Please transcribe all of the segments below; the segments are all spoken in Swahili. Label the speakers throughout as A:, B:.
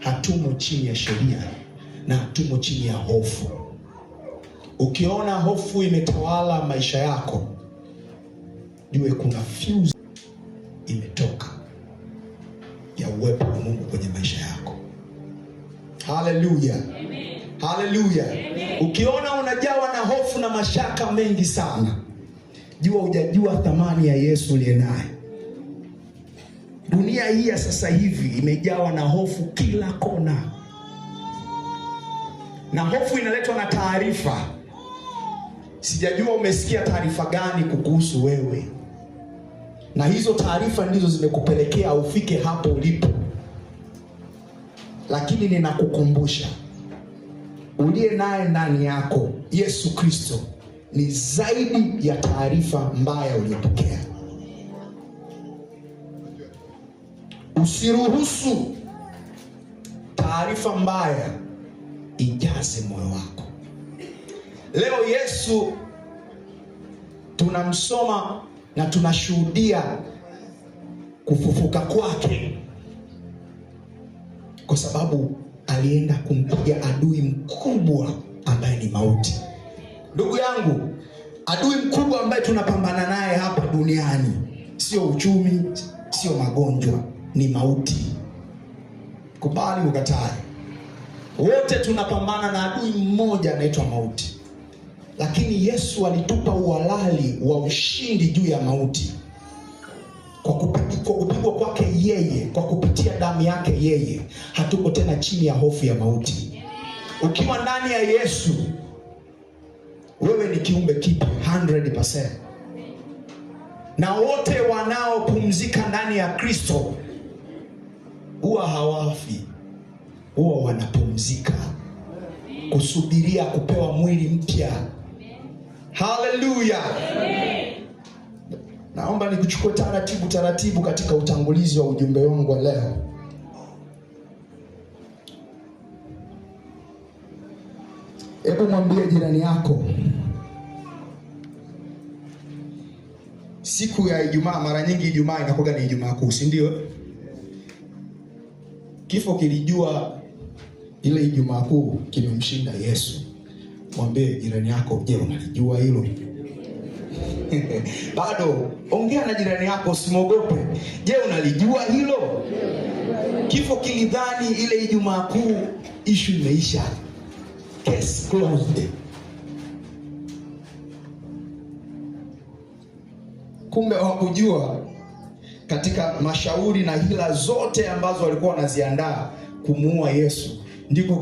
A: hatumo chini ya sheria na hatumo chini ya hofu. Ukiona hofu imetawala maisha yako, jue kuna fuse imetoka ya uwepo wa Mungu kwenye maisha yako. Haleluya. Haleluya. Ukiona unajawa na hofu na mashaka mengi sana, jua hujajua thamani ya Yesu uliye naye. Dunia hii ya sasa hivi imejawa na hofu kila kona. Na hofu inaletwa na taarifa. Sijajua umesikia taarifa gani kukuhusu wewe. Na hizo taarifa ndizo zimekupelekea ufike hapo ulipo. Lakini ninakukumbusha, uliye naye ndani yako, Yesu Kristo, ni zaidi ya taarifa mbaya uliyopokea. Usiruhusu taarifa mbaya ijaze moyo wako. Leo Yesu tunamsoma na tunashuhudia kufufuka kwake, kwa sababu alienda kumpiga adui mkubwa ambaye ni mauti. Ndugu yangu, adui mkubwa ambaye tunapambana naye hapa duniani sio uchumi, sio magonjwa, ni mauti. Kubali ukatae, wote tunapambana na adui mmoja anaitwa mauti. Lakini Yesu alitupa uhalali wa ushindi juu ya mauti kwa kupigwa kwake yeye, kwa kupitia damu yake yeye. Hatuko tena chini ya hofu ya mauti. Ukiwa ndani ya Yesu, wewe ni kiumbe kipya 100%. Na wote wanaopumzika ndani ya Kristo huwa hawafi, huwa wanapumzika kusubiria kupewa mwili mpya. Haleluya. Naomba nikuchukue taratibu katika utangulizi wa ujumbe wangu wa leo. Hebu mwambie jirani yako, siku ya Ijumaa, mara nyingi Ijumaa inakuwa ni Ijumaa Kuu, si ndio? Kifo kilijua ile Ijumaa Kuu kimemshinda Yesu. Mwambie jirani yako, je, unalijua hilo? Bado ongea na jirani yako, usimwogope. Je, unalijua hilo? Kifo kilidhani ile Ijumaa Kuu issue imeisha, case closed. Kumbe hawakujua katika mashauri na hila zote ambazo walikuwa wanaziandaa kumuua Yesu, ndiko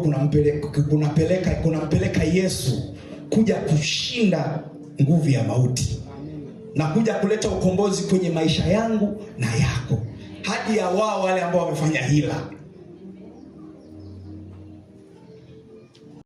A: kunampeleka Yesu kuja kushinda nguvu ya mauti na kuja kuleta ukombozi kwenye maisha yangu na yako, hadi ya wao wale ambao wamefanya hila.